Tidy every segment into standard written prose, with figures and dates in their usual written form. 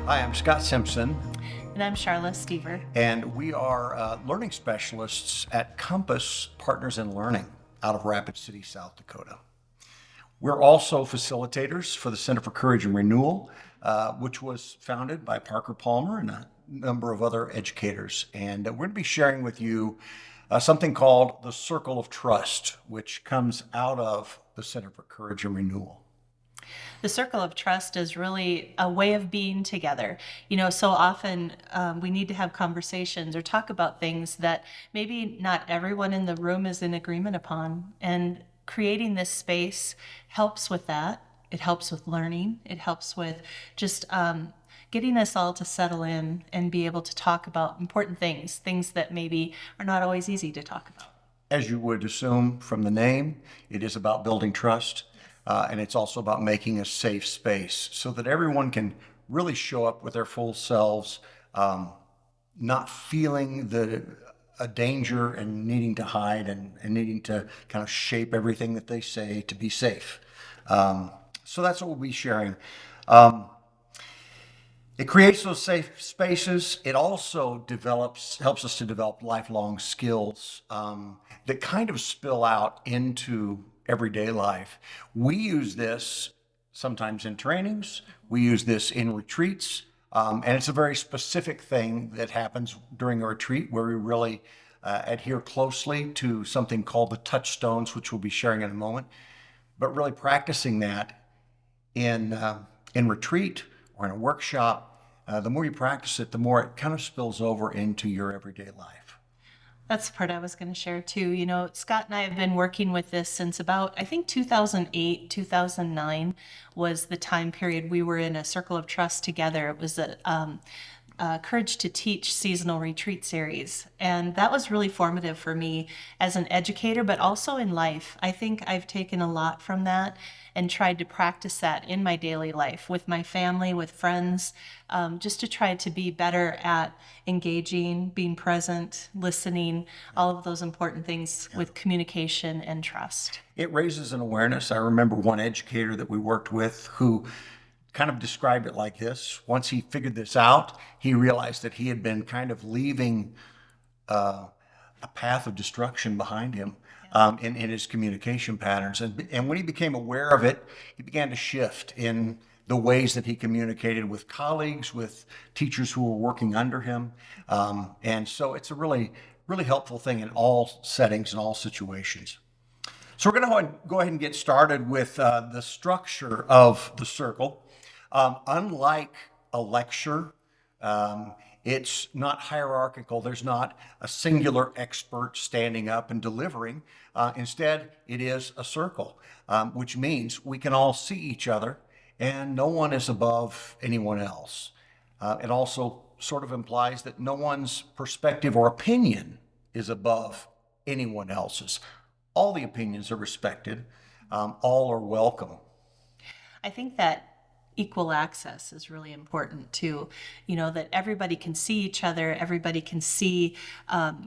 Hi, I'm Scott Simpson, And I'm Charla Stever. and we are learning specialists at Compass Partners in Learning out of Rapid City, South Dakota. We're also facilitators for the Center for Courage and Renewal, which was founded by Parker Palmer and a number of other educators. And we're going to be sharing with you something called the Circle of Trust, which comes out of the Center for Courage and Renewal. The circle of trust is really a way of being together. So often we need to have conversations or talk about things that maybe not everyone in the room is in agreement upon. And creating this space helps with that. It helps with learning. It helps with just getting us all to settle in and be able to talk about important things that maybe are not always easy to talk about. As you would assume from the name, it is about building trust, and it's also about making a safe space so that everyone can really show up with their full selves, not feeling a danger and needing to hide and needing to kind of shape everything that they say to be safe. So that's what we'll be sharing. It creates those safe spaces. It also helps us to develop lifelong skills that kind of spill out into everyday life. We use this sometimes in trainings. We use this in retreats. And it's a very specific thing that happens during a retreat where we really adhere closely to something called the Touchstones, which we'll be sharing in a moment. But really practicing that in retreat or in a workshop, the more you practice it, the more it kind of spills over into your everyday life. That's the part I was going to share too. Scott and I have been working with this since about, I think 2008, 2009 was the time period we were in a circle of trust together. It was a Courage to Teach seasonal retreat series. And that was really formative for me as an educator, but also in life. I think I've taken a lot from that and tried to practice that in my daily life with my family, with friends, just to try to be better at engaging, being present, listening, all of those important things with communication and trust. It raises an awareness. I remember one educator that we worked with who kind of described it like this. Once he figured this out, he realized that he had been kind of leaving a path of destruction behind him in his communication patterns. And when he became aware of it, he began to shift in the ways that he communicated with colleagues, with teachers who were working under him. And so it's a really, really helpful thing in all settings and all situations. So we're going to go ahead and get started with the structure of the circle. Unlike a lecture, it's not hierarchical. There's not a singular expert standing up and delivering. Instead, it is a circle, which means we can all see each other and no one is above anyone else. It also sort of implies that no one's perspective or opinion is above anyone else's. All the opinions are respected. All are welcome. I think that equal access is really important too. That everybody can see each other, everybody can see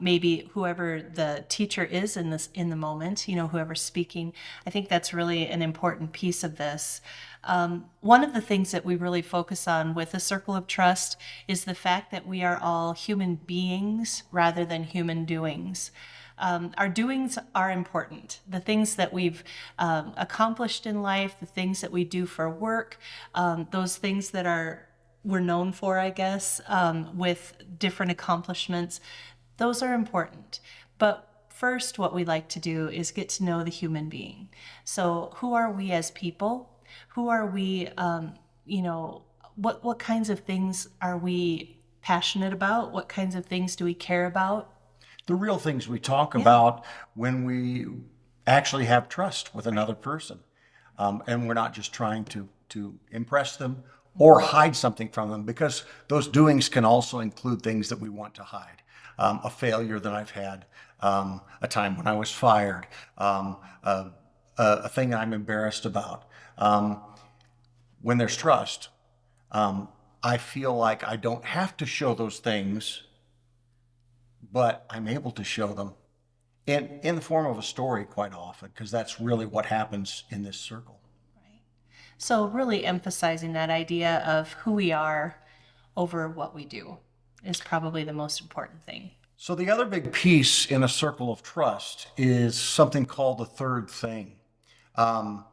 maybe whoever the teacher is in the moment, whoever's speaking. I think that's really an important piece of this. One of the things that we really focus on with a circle of trust is the fact that we are all human beings rather than human doings. Our doings are important. The things that we've accomplished in life, the things that we do for work, those things that we're known for, I guess, with different accomplishments, those are important. But first, what we like to do is get to know the human being. So who are we as people? Who are we, what kinds of things are we passionate about? What kinds of things do we care about? The real things we talk about when we actually have trust with another person. And we're not just trying to impress them or hide something from them, because those doings can also include things that we want to hide. A failure that I've had, a time when I was fired, a thing I'm embarrassed about. When there's trust, I feel like I don't have to show those things, but I'm able to show them in the form of a story quite often, because that's really what happens in this circle. So really emphasizing that idea of who we are, over what we do is probably the most important thing. So the other big piece in a circle of trust is something called the third thing. Um,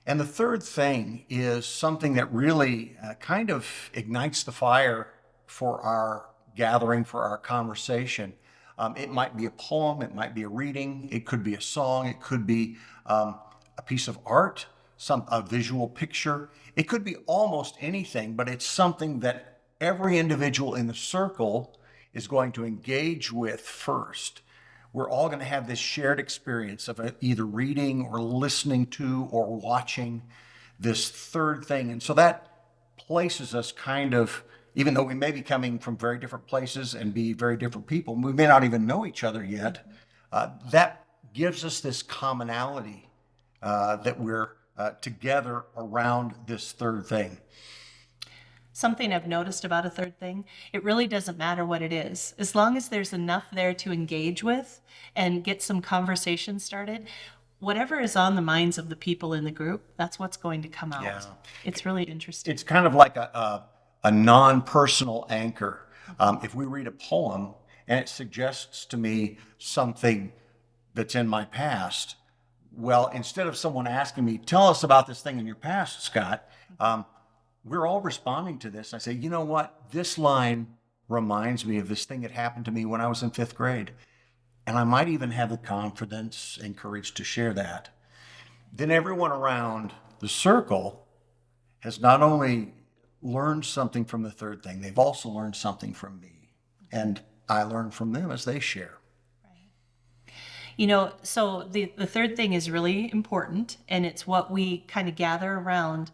and the third thing is something that really kind of ignites the fire for our gathering, for our conversation. It might be a poem, it might be a reading, it could be a song, it could be a piece of art, a visual picture. It could be almost anything, but it's something that every individual in the circle is going to engage with first. We're all going to have this shared experience of either reading or listening to or watching this third thing. And so that places us kind of, even though we may be coming from very different places and be very different people, we may not even know each other yet, that gives us this commonality that we're together around this third thing. Something I've noticed about a third thing, it really doesn't matter what it is. As long as there's enough there to engage with and get some conversation started, whatever is on the minds of the people in the group, that's what's going to come out. Yeah. It's really interesting. It's kind of like a non-personal anchor. If we read a poem and it suggests to me something that's in my past, well, instead of someone asking me, tell us about this thing in your past, Scott, we're all responding to this. I say, you know what? This line reminds me of this thing that happened to me when I was in fifth grade. And I might even have the confidence and courage to share that. Then everyone around the circle has not only learned something from the third thing, they've also learned something from me. And I learn from them as they share. So the third thing is really important, and it's what we kind of gather around.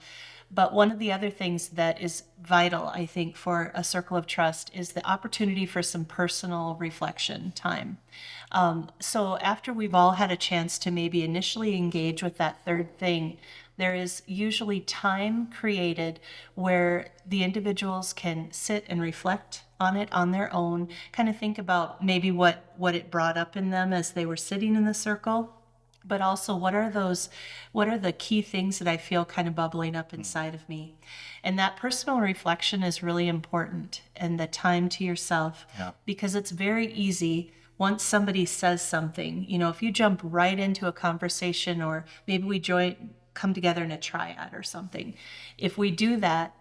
But one of the other things that is vital, I think, for a circle of trust is the opportunity for some personal reflection time. So after we've all had a chance to maybe initially engage with that third thing, there is usually time created where the individuals can sit and reflect on it on their own, kind of think about maybe what it brought up in them as they were sitting in the circle, but also what are the key things that I feel kind of bubbling up inside of me. And that personal reflection is really important, and the time to yourself. Yeah. Because it's very easy once somebody says something, if you jump right into a conversation, or maybe we come together in a triad or something. If we do that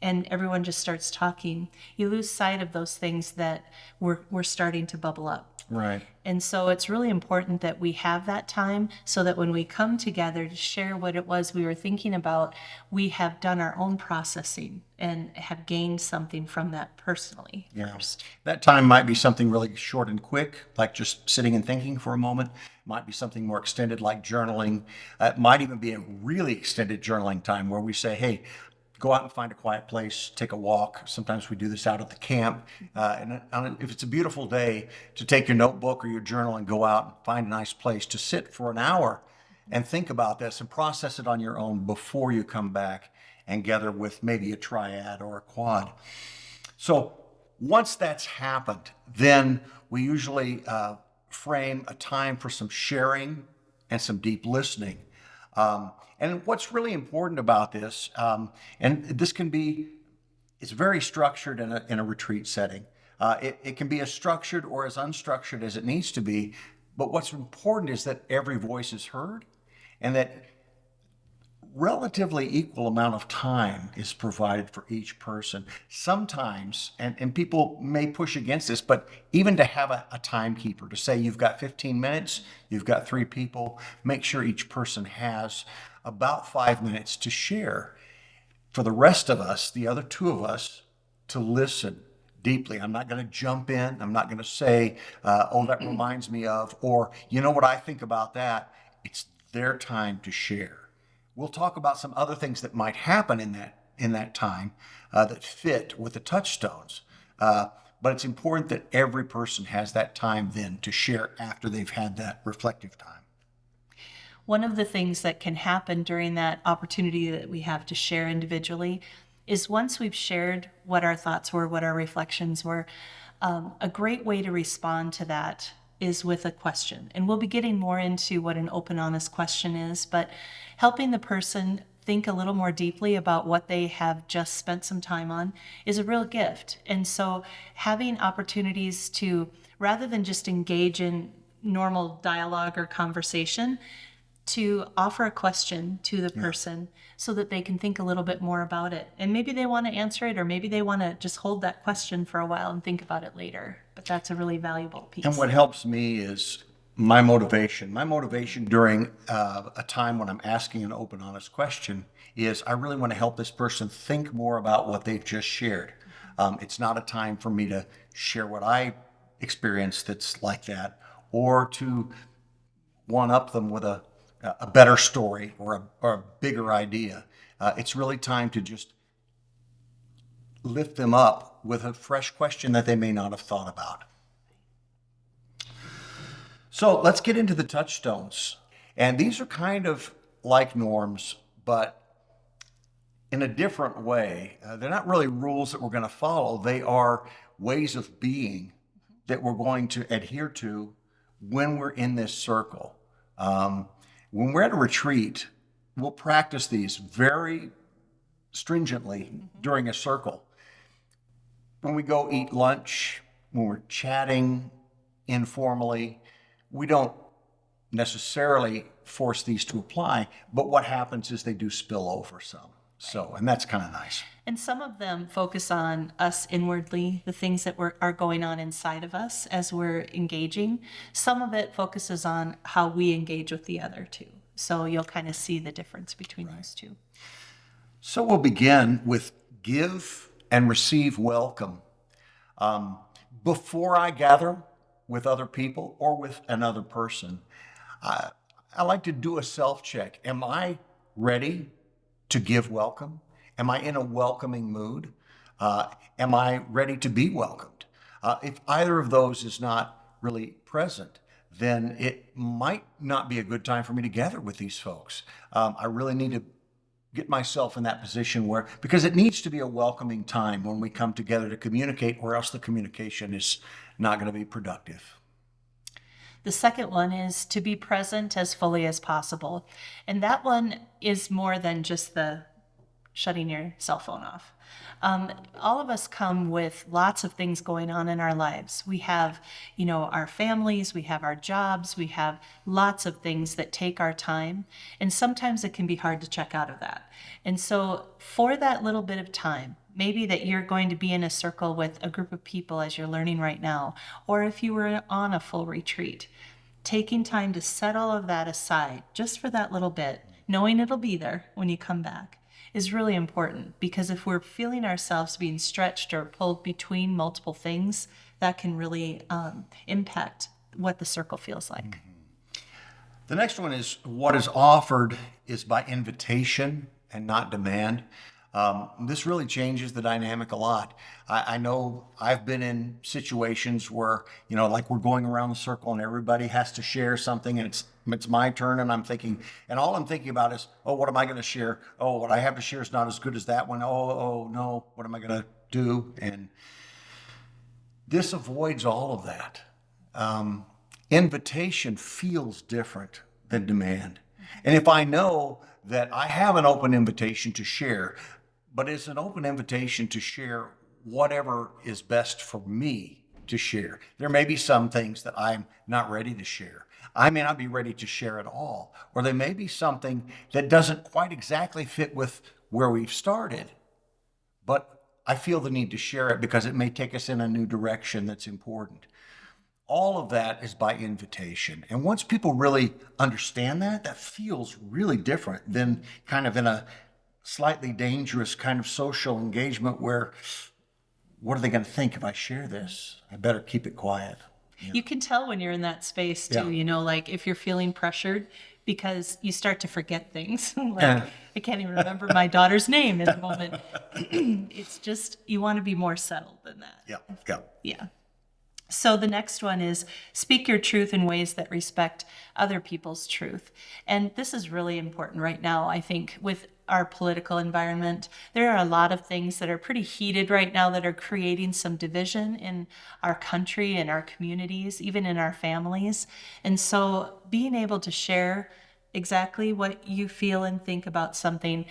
and everyone just starts talking, you lose sight of those things that we're starting to bubble up. Right. And so it's really important that we have that time so that when we come together to share what it was we were thinking about, we have done our own processing and have gained something from that personally first. That time might be something really short and quick, like just sitting and thinking for a moment. Might be something more extended, like journaling. It might even be a really extended journaling time where we say, hey, go out and find a quiet place, take a walk. Sometimes we do this out at the camp. And if it's a beautiful day, to take your notebook or your journal and go out and find a nice place to sit for an hour and think about this and process it on your own before you come back and gather with maybe a triad or a quad. So once that's happened, then we usually frame a time for some sharing and some deep listening. And what's really important about this, and this can be, it's very structured in a retreat setting. It can be as structured or as unstructured as it needs to be. But what's important is that every voice is heard and that relatively equal amount of time is provided for each person. Sometimes, and people may push against this, but even to have a timekeeper, to say you've got 15 minutes, you've got 3 people, make sure each person has about 5 minutes to share. For the rest of us, the other 2 of us, to listen deeply. I'm not going to jump in. I'm not going to say, oh, that reminds me of, or you know what I think about that. It's their time to share. We'll talk about some other things that might happen in that time that fit with the touchstones. But it's important that every person has that time then to share after they've had that reflective time. One of the things that can happen during that opportunity that we have to share individually is once we've shared what our thoughts were, what our reflections were, a great way to respond to that is with a question. And we'll be getting more into what an open, honest question is, but helping the person think a little more deeply about what they have just spent some time on is a real gift. And so having opportunities to, rather than just engage in normal dialogue or conversation, to offer a question to the person so that they can think a little bit more about it. And maybe they want to answer it, or maybe they want to just hold that question for a while and think about it later. But that's a really valuable piece. And what helps me is my motivation. My motivation during a time when I'm asking an open, honest question is I really want to help this person think more about what they've just shared. It's not a time for me to share what I experienced that's like that, or to one up them with a better story or a bigger idea. It's really time to just lift them up with a fresh question that they may not have thought about. So let's get into the touchstones. And these are kind of like norms, but in a different way. They're not really rules that we're going to follow, they are ways of being that we're going to adhere to when we're in this circle. When we're at a retreat, we'll practice these very stringently during a circle. When we go eat lunch, when we're chatting informally, we don't necessarily force these to apply, but what happens is they do spill over some. So, and that's kind of nice. And some of them focus on us inwardly, the things that are going on inside of us as we're engaging. Some of it focuses on how we engage with the other too. So you'll kind of see the difference between those two. So we'll begin with give and receive welcome. Before I gather with other people or with another person, I like to do a self-check. Am I ready to give welcome? Am I in a welcoming mood? Am I ready to be welcomed? If either of those is not really present, then it might not be a good time for me to gather with these folks. I really need to get myself in that position where, because it needs to be a welcoming time when we come together to communicate, or else the communication is not going to be productive. The second one is to be present as fully as possible. And that one is more than just the shutting your cell phone off. All of us come with lots of things going on in our lives. We have, our families, we have our jobs, we have lots of things that take our time. And sometimes it can be hard to check out of that. And so for that little bit of time, maybe that you're going to be in a circle with a group of people as you're learning right now, or if you were on a full retreat, taking time to set all of that aside just for that little bit, knowing it'll be there when you come back, is really important, because if we're feeling ourselves being stretched or pulled between multiple things, that can really impact what the circle feels like. The next one is what is offered is by invitation and not demand. This really changes the dynamic a lot. I know I've been in situations where, like we're going around the circle and everybody has to share something, and it's my turn, and I'm thinking, and all I'm thinking about is, oh, what am I going to share? Oh, what I have to share is not as good as that one. Oh no, what am I going to do? And this avoids all of that. Invitation feels different than demand. And if I know that I have an open invitation to share, but it's an open invitation to share whatever is best for me to share. There may be some things that I'm not ready to share. I may not be ready to share at all. Or there may be something that doesn't quite exactly fit with where we've started, but I feel the need to share it because it may take us in a new direction that's important. All of that is by invitation. And once people really understand that, that feels really different than kind of in a slightly dangerous kind of social engagement where, what are they going to think if I share this? I better keep it quiet. You can tell when you're in that space too, like if you're feeling pressured, because you start to forget things. I can't even remember my daughter's name in the moment. It's just, you want to be more settled than that. Yeah. So the next one is speak your truth in ways that respect other people's truth. And this is really important right now, I think, with our political environment. There are a lot of things that are pretty heated right now that are creating some division in our country and our communities, even in our families. And so being able to share exactly what you feel and think about something,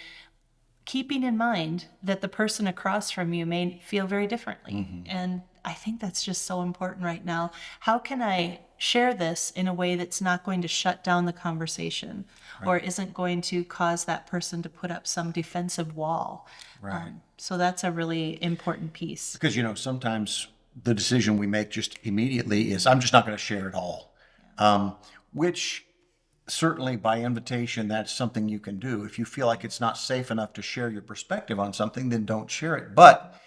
keeping in mind that the person across from you may feel very differently. And I think that's just so important right now. How can I share this in a way that's not going to shut down the conversation or isn't going to cause that person to put up some defensive wall? Right. So that's a really important piece. Because, sometimes the decision we make just immediately is, I'm just not going to share it all. Which certainly by invitation, that's something you can do. If you feel like it's not safe enough to share your perspective on something, then don't share it. But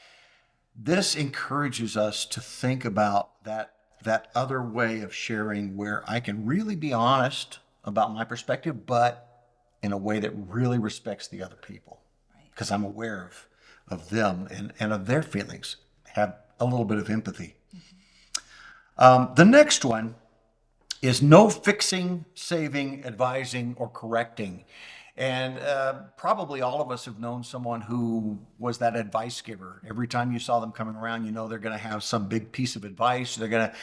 this encourages us to think about that other way of sharing where I can really be honest about my perspective, but in a way that really respects the other people. Because I'm aware of them and of their feelings, have a little bit of empathy. The next one is no fixing, saving, advising, or correcting. And probably all of us have known someone who was that advice giver. Every time you saw them coming around, they're going to have some big piece of advice. They're going to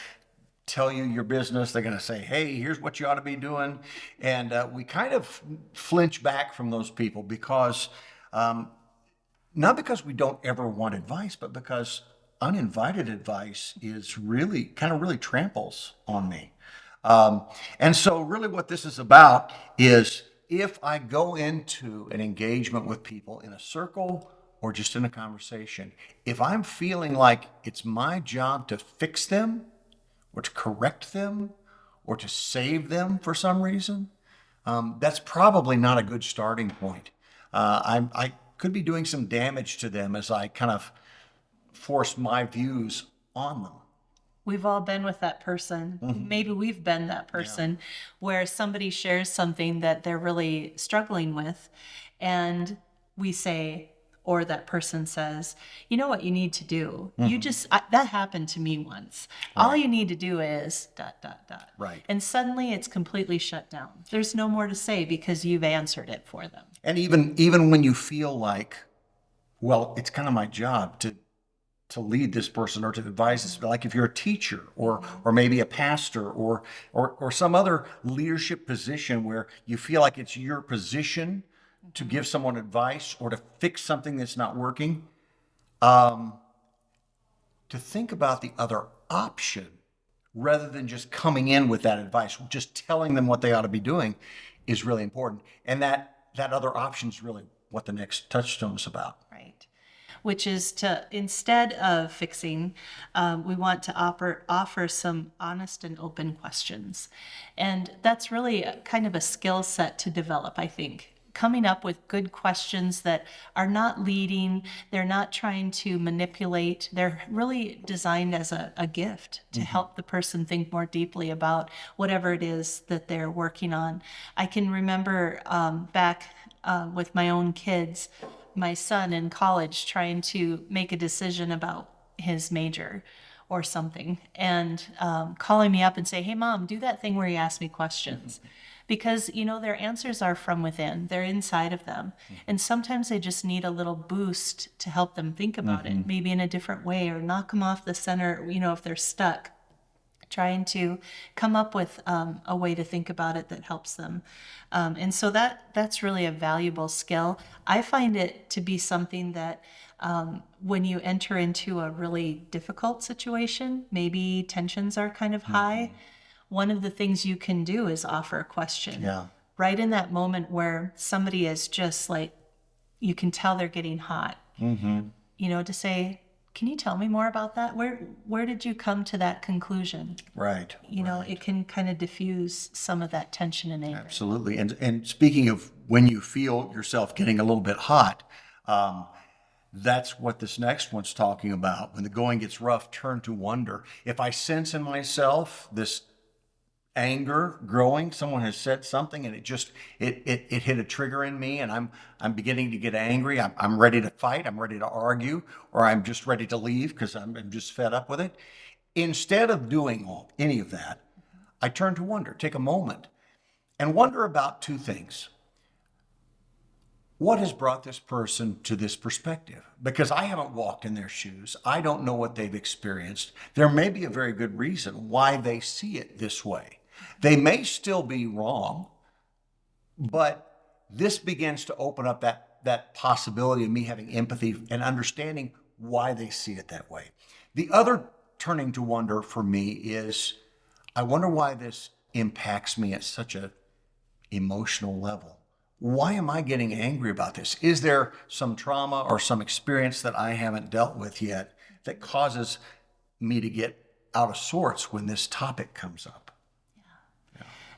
tell you your business. They're going to say, hey, here's what you ought to be doing. And we kind of flinch back from those people because, not because we don't ever want advice, but because uninvited advice is really tramples on me. And so really what this is about is if I go into an engagement with people in a circle or just in a conversation, if I'm feeling like it's my job to fix them or to correct them or to save them for some reason, that's probably not a good starting point. I could be doing some damage to them as I kind of force my views on them. We've all been with that person. Maybe we've been that person where somebody shares something that they're really struggling with, and we say, or that person says, you know what you need to do? That happened to me once. All you need to do is ... Right. And suddenly it's completely shut down. There's no more to say because you've answered it for them. And even when you feel like, well, it's kind of my job to lead this person or to advise this, like if you're a teacher or maybe a pastor or some other leadership position where you feel like it's your position to give someone advice or to fix something that's not working, to think about the other option rather than just coming in with that advice, just telling them what they ought to be doing is really important. And that other option is really what the next touchstone is about. Right. Which is to, instead of fixing, we want to offer some honest and open questions. And that's really kind of a skill set to develop, I think. Coming up with good questions that are not leading, they're not trying to manipulate, they're really designed as a gift to help the person think more deeply about whatever it is that they're working on. I can remember back with my own kids, my son in college trying to make a decision about his major or something, and calling me up and say, hey mom, do that thing where you ask me questions. Because their answers are from within, they're inside of them, and sometimes they just need a little boost to help them think about it, maybe in a different way, or knock them off the center, if they're stuck, trying to come up with a way to think about it that helps them. And so that's really a valuable skill. I find it to be something that when you enter into a really difficult situation, maybe tensions are kind of high, one of the things you can do is offer a question. Yeah. Right in that moment where somebody is just like, you can tell they're getting hot, to say, can you tell me more about that? Where did you come to that conclusion? Right. It can kind of diffuse some of that tension and anger. Absolutely. And speaking of when you feel yourself getting a little bit hot, that's what this next one's talking about. When the going gets rough, turn to wonder. If I sense in myself this anger growing, someone has said something and it hit a trigger in me, and I'm beginning to get angry. I'm ready to fight. I'm ready to argue, or I'm just ready to leave because I'm just fed up with it. Instead of doing any of that, I turn to wonder. Take a moment and wonder about two things. What has brought this person to this perspective? Because I haven't walked in their shoes. I don't know what they've experienced. There may be a very good reason why they see it this way. They may still be wrong, But this begins to open up that possibility of me having empathy and understanding why they see it that way. The other turning to wonder for me is I wonder why this impacts me at such a emotional level. Why am I getting angry about this? Is there some trauma or some experience that I haven't dealt with yet that causes me to get out of sorts when this topic comes up?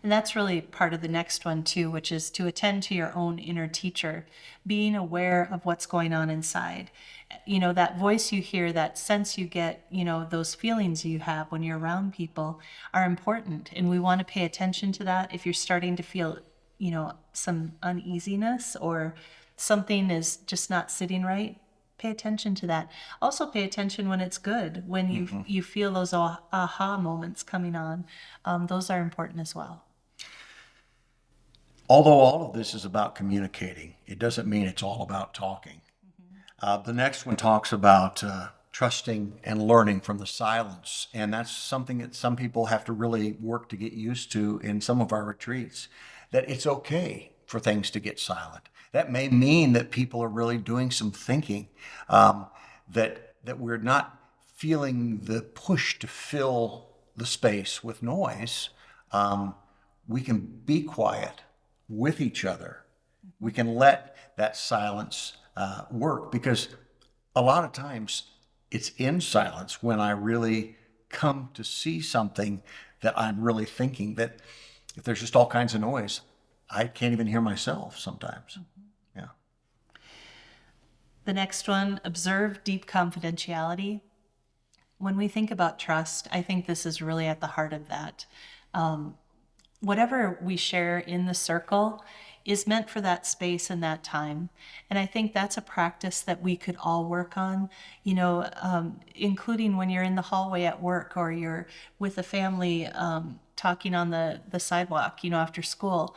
And that's really part of the next one too, which is to attend to your own inner teacher, being aware of what's going on inside. That voice you hear, that sense you get, those feelings you have when you're around people are important. And we want to pay attention to that. If you're starting to feel, some uneasiness or something is just not sitting right, pay attention to that. Also pay attention when it's good, when you feel those aha moments coming on. Those are important as well. Although all of this is about communicating, it doesn't mean it's all about talking. The next one talks about trusting and learning from the silence. And that's something that some people have to really work to get used to in some of our retreats, that it's okay for things to get silent. That may mean that people are really doing some thinking, that we're not feeling the push to fill the space with noise. We can be quiet with each other. We can let that silence work, because a lot of times it's in silence when I really come to see something that I'm really thinking, that if there's just all kinds of noise, I can't even hear myself sometimes. Yeah. The next one, observe deep confidentiality. When we think about trust, I think this is really at the heart of that. Whatever we share in the circle is meant for that space and that time. And I think that's a practice that we could all work on, including when you're in the hallway at work or you're with a family talking on the sidewalk, after school.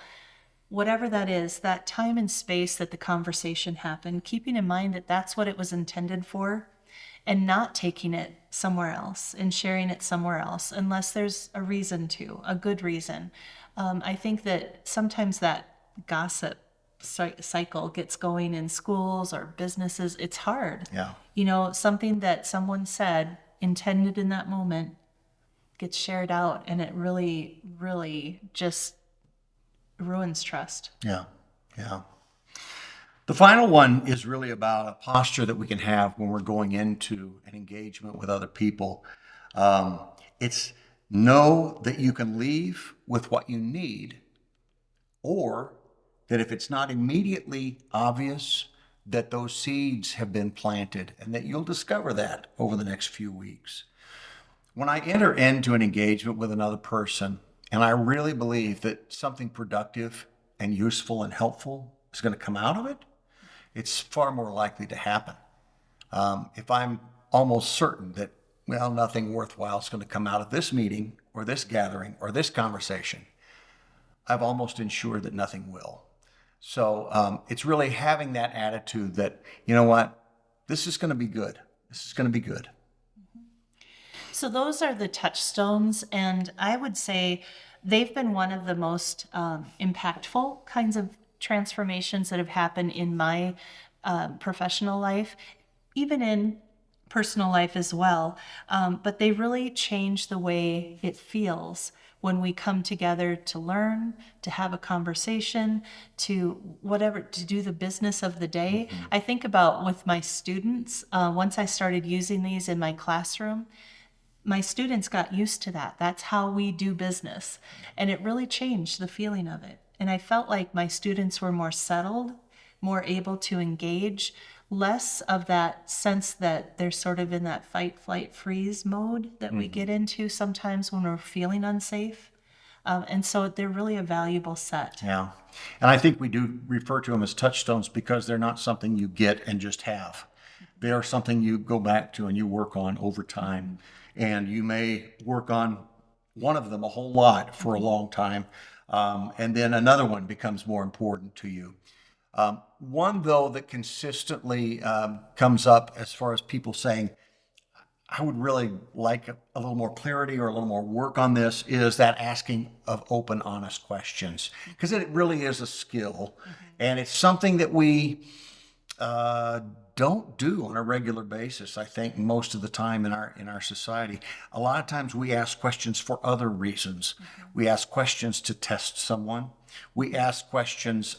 Whatever that is, that time and space that the conversation happened, keeping in mind that that's what it was intended for, and not taking it somewhere else and sharing it somewhere else unless there's a reason to, a good reason. I think that sometimes that gossip cycle gets going in schools or businesses. It's hard. Yeah. Something that someone said, intended in that moment, gets shared out, and it really, really just ruins trust. Yeah. Yeah. The final one is really about a posture that we can have when we're going into an engagement with other people. It's know that you can leave with what you need, or that if it's not immediately obvious, that those seeds have been planted and that you'll discover that over the next few weeks. When I enter into an engagement with another person, and I really believe that something productive and useful and helpful is going to come out of it, it's far more likely to happen. If I'm almost certain that, well, nothing worthwhile is going to come out of this meeting or this gathering or this conversation, I've almost ensured that nothing will. So it's really having that attitude that, you know what, this is going to be good. This is going to be good. So those are the touchstones, and I would say they've been one of the most impactful kinds of transformations that have happened in my professional life, even in personal life as well. But they really change the way it feels when we come together to learn, to have a conversation, to whatever, to do the business of the day. I think about with my students, once I started using these in my classroom, my students got used to that. That's how we do business. And it really changed the feeling of it. And I felt like my students were more settled, more able to engage, less of that sense that they're sort of in that fight, flight, freeze mode that we get into sometimes when we're feeling unsafe. And so they're really a valuable set. Yeah. And I think we do refer to them as touchstones because they're not something you get and just have. They are something you go back to and you work on over time. And you may work on one of them a whole lot for a long time. And then another one becomes more important to you. One, though, that consistently comes up as far as people saying, I would really like a little more clarity or a little more work on this is that asking of open, honest questions, because it really is a skill, and it's something that we uh, don't do on a regular basis. I think most of the time in our society, a lot of times we ask questions for other reasons. We ask questions to test someone. We ask questions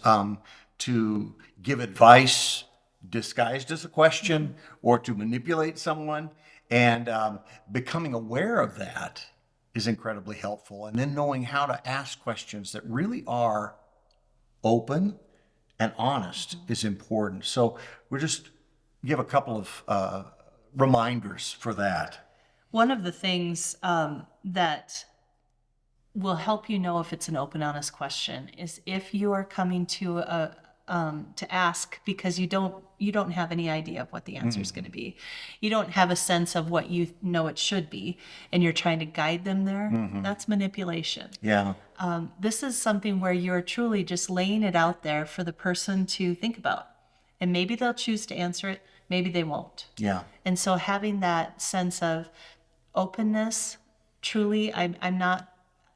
to give advice disguised as a question or to manipulate someone. And becoming aware of that is incredibly helpful. And then knowing how to ask questions that really are open and honest is important. So we'll just give a couple of reminders for that. One of the things that will help you know if it's an open, honest question is if you are coming to ask because you don't have any idea of what the answer is going to be. You don't have a sense of what you know it should be, and you're trying to guide them there. That's manipulation. Yeah, This is something where you're truly just laying it out there for the person to think about. And maybe they'll choose to answer it, maybe they won't. yeah, And so having that sense of openness, truly, I'm not,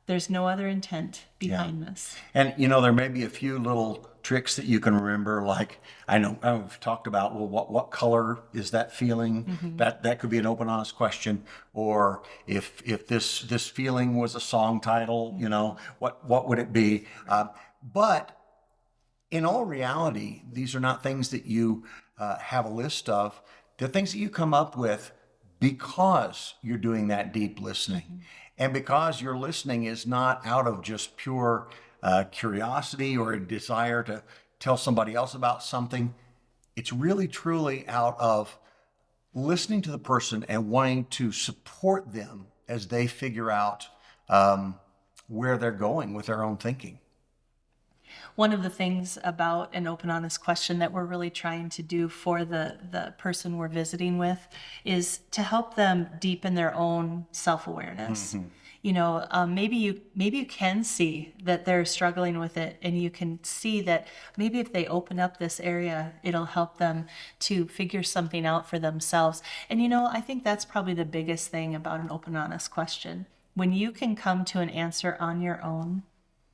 there's no other intent behind this. And you know, there may be a few little tricks that you can remember. Like I know I've talked about. Well, what color is that feeling? That could be an open, honest question. Or if this feeling was a song title, you know, what would it be? But in all reality, these are not things that you have a list of. They're things that you come up with because you're doing that deep listening. And because your listening is not out of just pure curiosity or a desire to tell somebody else about something, it's really truly out of listening to the person and wanting to support them as they figure out where they're going with their own thinking. One of the things about an open, honest question that we're really trying to do for the person we're visiting with is to help them deepen their own self-awareness. You know, maybe you can see that they're struggling with it, and you can see that maybe if they open up this area, it'll help them to figure something out for themselves. And you know, I think that's probably the biggest thing about an open, honest question. When you can come to an answer on your own,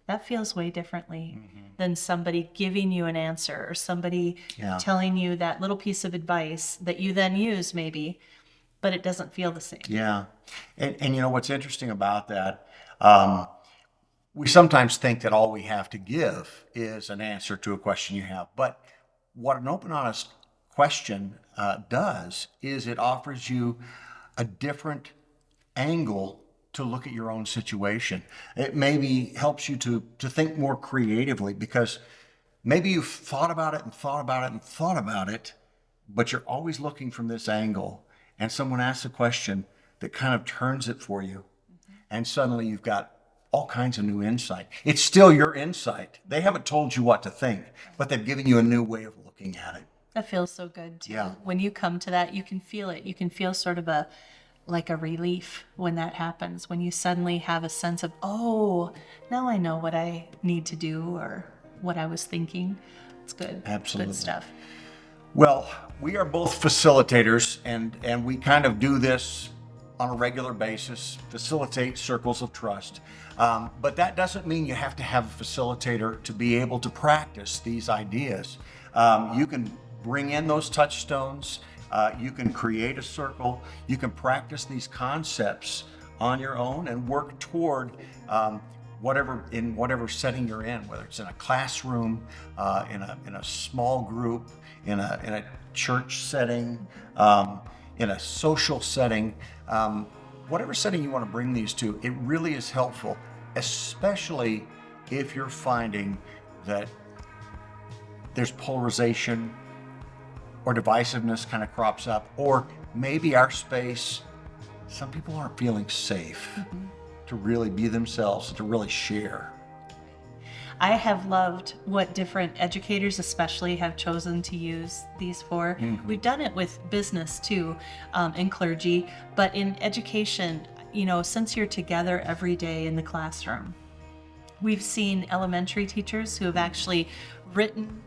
that feels way differently than somebody giving you an answer or somebody telling you that little piece of advice that you then use maybe, but it doesn't feel the same. Yeah. And you know what's interesting about that? We sometimes think that all we have to give is an answer to a question you have. But what an open, honest question does is it offers you a different angle to look at your own situation. It maybe helps you to think more creatively because maybe you've thought about it and thought about it and thought about it, but you're always looking from this angle. And someone asks a question that kind of turns it for you. And suddenly you've got all kinds of new insight. It's still your insight. They haven't told you what to think, but they've given you a new way of looking at it. That feels so good too. Yeah. When you come to that, you can feel it. You can feel sort of like a relief when that happens, when you suddenly have a sense of, oh, now I know what I need to do or what I was thinking. It's good. Absolutely. Good stuff. Well, we are both facilitators, and we kind of do this on a regular basis, facilitate circles of trust. But that doesn't mean you have to have a facilitator to be able to practice these ideas. You can bring in those touchstones. You can create a circle. You can practice these concepts on your own and work toward whatever setting you're in, whether it's in a classroom, in a small group, in a church setting, in a social setting, whatever setting you want to bring these to. It really is helpful, especially if you're finding that there's polarization or divisiveness kind of crops up, or maybe our space, some people aren't feeling safe to really be themselves and to really share. I have loved what different educators especially have chosen to use these for. We've done it with business too, and clergy, but in education, you know, since you're together every day in the classroom, we've seen elementary teachers who have actually written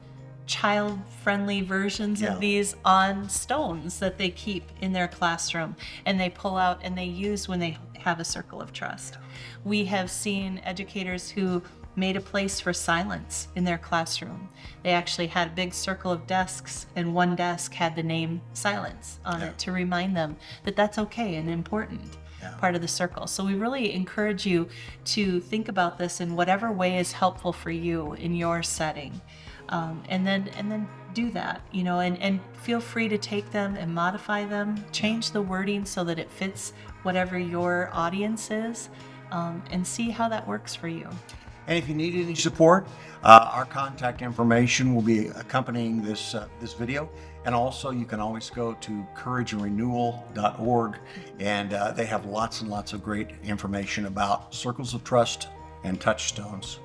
child-friendly versions Yeah. of these on stones that they keep in their classroom and they pull out and they use when they have a circle of trust. We have seen educators who made a place for silence in their classroom. They actually had a big circle of desks, and one desk had the name silence on Yeah. it to remind them that that's okay and important part of the circle. So we really encourage you to think about this in whatever way is helpful for you in your setting. And then do that, and feel free to take them and modify them, change the wording so that it fits whatever your audience is, and see how that works for you. And if you need any support, our contact information will be accompanying this video. And also, you can always go to courageandrenewal.org, and they have lots and lots of great information about circles of trust and touchstones.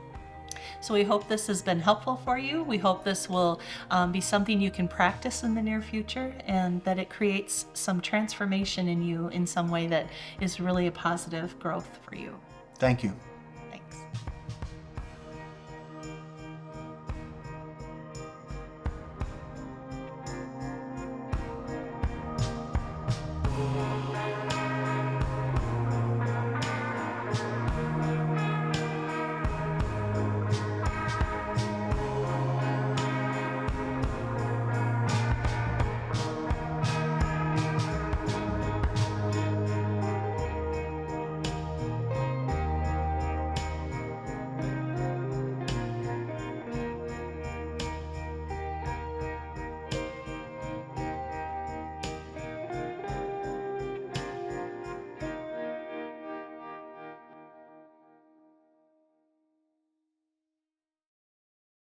So we hope this has been helpful for you. We hope this will be something you can practice in the near future, and that it creates some transformation in you in some way that is really a positive growth for you. Thank you.